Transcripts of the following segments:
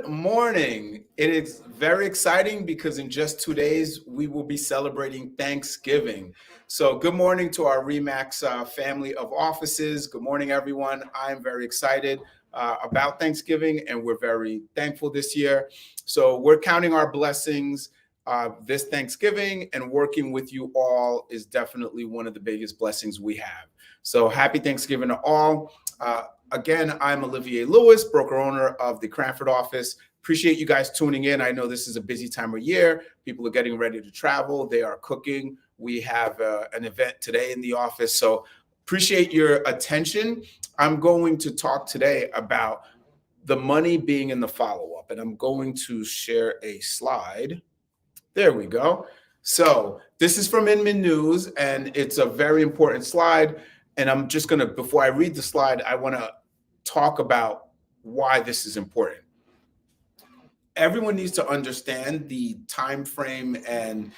Good morning. It is very exciting because in just 2 days, we will be celebrating Thanksgiving. So, good morning to our REMAX family of offices. Good morning, everyone. I'm very excited about Thanksgiving and we're very thankful this year. So, we're counting our blessings this Thanksgiving, and working with you all is definitely one of the biggest blessings we have. So, happy Thanksgiving to all. Again, I'm Olivier Lewis, broker owner of the Cranford office. Appreciate you guys tuning in. I know this is a busy time of year. People are getting ready to travel. They are cooking. We have an event today in the office. So appreciate your attention. I'm going to talk today about the money being in the follow-up, and I'm going to share a slide. There we go. So this is from Inman News, and it's a very important slide. And I'm just going to, before I read the slide, I want to talk about why this is important. Everyone needs to understand the time frame and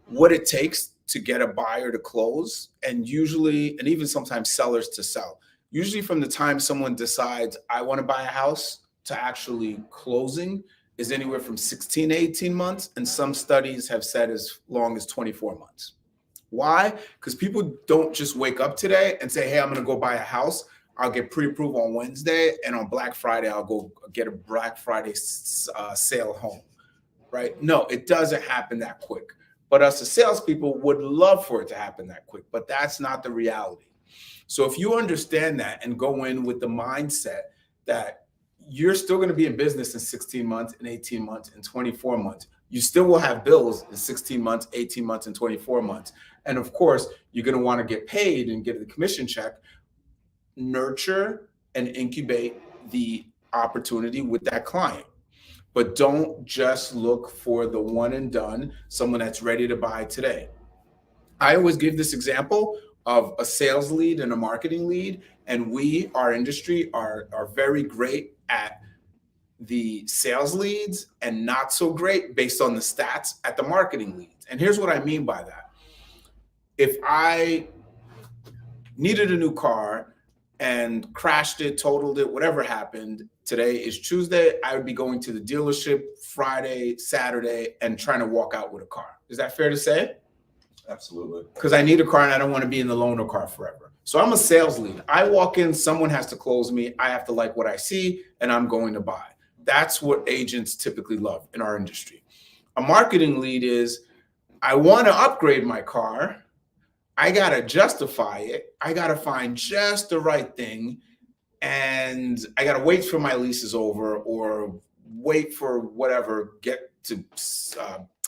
what it takes to get a buyer to close, and usually, and even sometimes sellers to sell. Usually from the time someone decides, I want to buy a house, to actually closing is anywhere from 16 to 18 months. And some studies have said as long as 24 months. Why? Because people don't just wake up today and say, hey, I'm going to go buy a house. I'll get pre-approval on Wednesday, and on Black Friday, I'll go get a Black Friday sale home, right? No, it doesn't happen that quick. But us as salespeople would love for it to happen that quick, but that's not the reality. So if you understand that and go in with the mindset that you're still going to be in business in 16 months, in 18 months, in 24 months, you still will have bills in 16 months, 18 months, and 24 months. And of course, you're going to want to get paid and get the commission check. Nurture and incubate the opportunity with that client. But don't just look for the one and done, someone that's ready to buy today. I always give this example of a sales lead and a marketing lead. And we, our industry, are very great at the sales leads and not so great based on the stats at the marketing leads. And here's what I mean by that. If I needed a new car and crashed it, totaled it, whatever happened, today is Tuesday, I would be going to the dealership Friday, Saturday, and trying to walk out with a car. Is that fair to say? Absolutely. Because I need a car and I don't want to be in the loaner car forever. So I'm a sales lead. I walk in, someone has to close me. I have to like what I see, and I'm going to buy. That's what agents typically love in our industry. A marketing lead is, I want to upgrade my car. I got to justify it. I got to find just the right thing. And I got to wait for my lease is over or wait for whatever, get to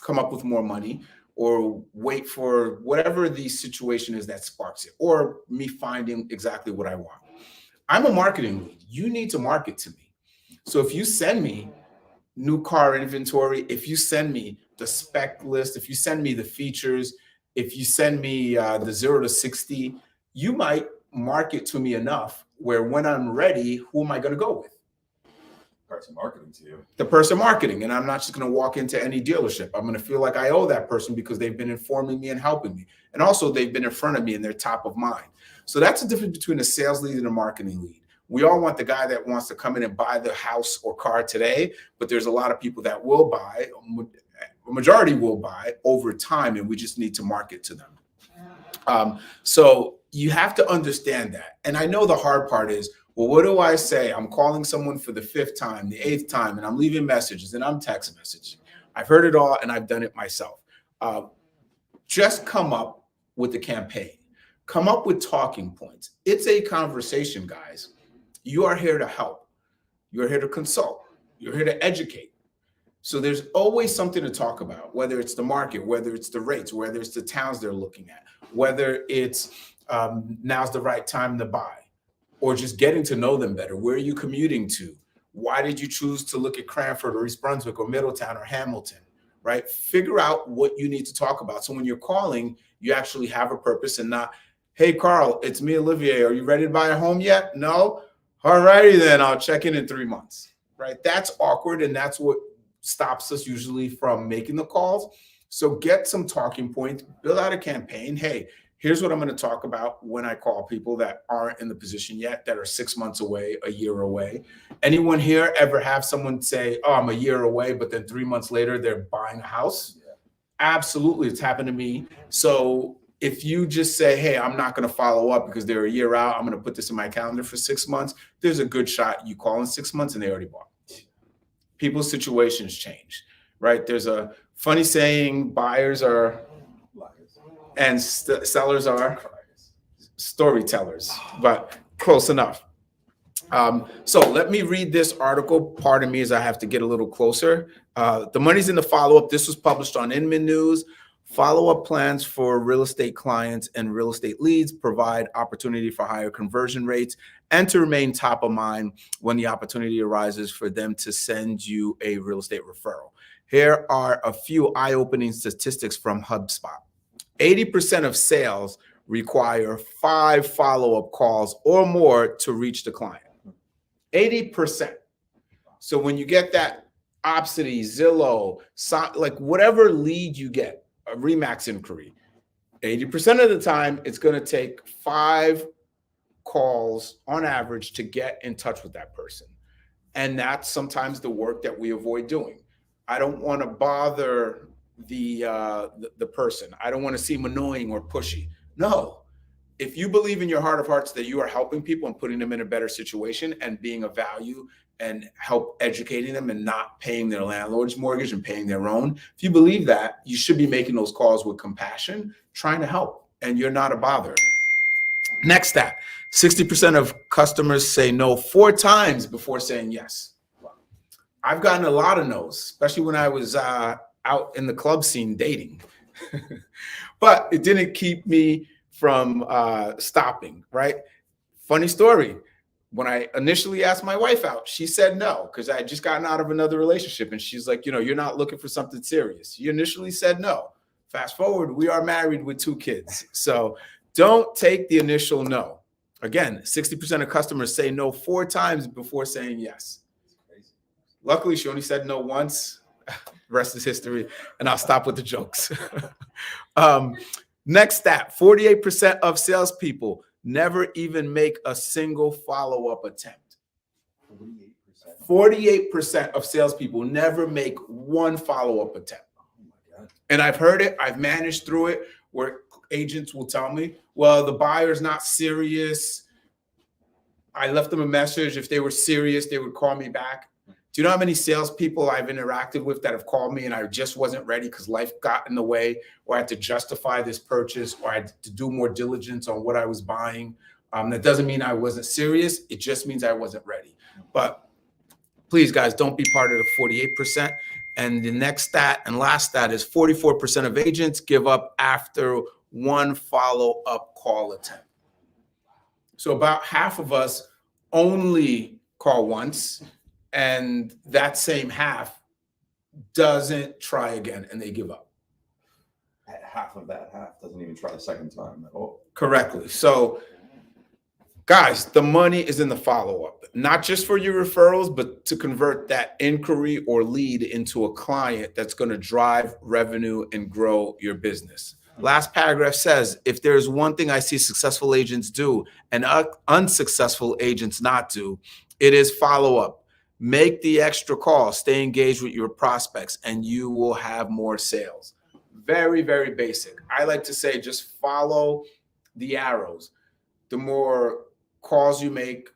come up with more money, or wait for whatever the situation is that sparks it, or me finding exactly what I want. I'm a marketing lead. You need to market to me. So if you send me new car inventory, if you send me the spec list, if you send me the features, if you send me the 0 to 60, you might market to me enough where when I'm ready, who am I going to go with? Person marketing to you. The person marketing. And I'm not just going to walk into any dealership. I'm going to feel like I owe that person because they've been informing me and helping me. And also they've been in front of me and they're top of mind. So that's the difference between a sales lead and a marketing lead. We all want the guy that wants to come in and buy the house or car today, but there's a lot of people that will buy, a majority will buy over time, and we just need to market to them. So you have to understand that. And I know the hard part is, well, what do I say? I'm calling someone for the 5th time, the 8th time, and I'm leaving messages and I'm text messaging. I've heard it all and I've done it myself. Just come up with a campaign. Come up with talking points. It's a conversation, guys. You are here to help. You're here to consult. You're here to educate. So there's always something to talk about, whether it's the market, whether it's the rates, whether it's the towns they're looking at, whether it's now's the right time to buy, or just getting to know them better. Where are you commuting to? Why did you choose to look at Cranford or East Brunswick or Middletown or Hamilton, right? Figure out what you need to talk about. So when you're calling, you actually have a purpose and not, hey, Carl, it's me, Olivier. Are you ready to buy a home yet? No? All righty, then I'll check in 3 months, right? That's awkward, and that's what stops us usually from making the calls. So get some talking points, build out a campaign. Hey, Here's what I'm going to talk about when I call people that aren't in the position yet, that are 6 months away, a year away. Anyone here ever have someone say, oh, I'm a year away, but then 3 months later, they're buying a house? Yeah. Absolutely. It's happened to me. So if you just say, hey, I'm not going to follow up because they're a year out, I'm going to put this in my calendar for 6 months, there's a good shot you call in 6 months and they already bought. People's situations change, right? There's a funny saying, buyers are Liars. and sellers are Criers. storytellers, but close enough. So let me read this article. Pardon me as I have to get a little closer. The money's in the follow-up. This was published on Inman News. Follow-up plans for real estate clients and real estate leads provide opportunity for higher conversion rates and to remain top of mind when the opportunity arises for them to send you a real estate referral. Here are a few eye-opening statistics from HubSpot. 80% of sales require 5 follow-up calls or more to reach the client. 80%. So when you get that Opcity, Zillow, like whatever lead you get, a Remax inquiry, 80% of the time, it's going to take 5 calls on average to get in touch with that person. And that's sometimes the work that we avoid doing. I don't want to bother the person. I don't want to seem annoying or pushy. No. If you believe in your heart of hearts that you are helping people and putting them in a better situation and being of value and help educating them and not paying their landlord's mortgage and paying their own, if you believe that, you should be making those calls with compassion, trying to help, and you're not a bother. Next stat, 60% of customers say no 4 times before saying yes. I've gotten a lot of no's, especially when I was out in the club scene dating. But it didn't keep me from stopping, right? Funny story. When I initially asked my wife out, she said no, because I had just gotten out of another relationship. And she's like, you're not looking for something serious. You initially said no. Fast forward, we are married with 2 kids. So don't take the initial no. Again, 60% of customers say no 4 times before saying yes. Luckily, she only said no once. The rest is history. And I'll stop with the jokes. Next stat, 48% of salespeople never even make a single follow-up attempt. 48% of salespeople never make one follow-up attempt. Oh my God. And I've heard it, I've managed through it, where agents will tell me, well, the buyer's not serious. I left them a message. If they were serious, they would call me back. Do you know how many salespeople I've interacted with that have called me and I just wasn't ready because life got in the way, or I had to justify this purchase, or I had to do more diligence on what I was buying? That doesn't mean I wasn't serious. It just means I wasn't ready. But please, guys, don't be part of the 48%. And the next stat and last stat is 44% of agents give up after 1 follow-up call attempt. So about half of us only call once, and that same half doesn't try again and they give up. Half of that half doesn't even try the second time at all. Correctly. So guys, the money is in the follow-up, not just for your referrals, but to convert that inquiry or lead into a client that's going to drive revenue and grow your business. Last paragraph says, if there's one thing I see successful agents do and unsuccessful agents not do, it is follow-up. Make the extra call, stay engaged with your prospects, and you will have more sales. Very, very basic. I like to say just follow the arrows. The more calls you make,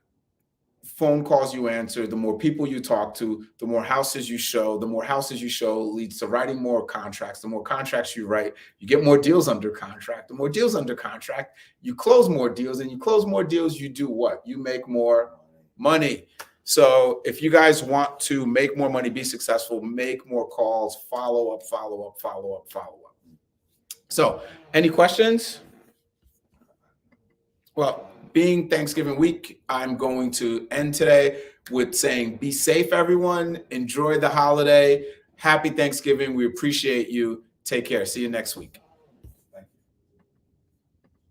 phone calls you answer, the more people you talk to, the more houses you show. The more houses you show leads to writing more contracts. The more contracts you write, you get more deals under contract. The more deals under contract, you close more deals, and you close more deals, you do what? You make more money. So if you guys want to make more money, be successful, make more calls, follow up, follow up, follow up, follow up. So any questions? Well, being Thanksgiving week, I'm going to end today with saying, be safe, everyone. Enjoy the holiday. Happy Thanksgiving. We appreciate you. Take care. See you next week.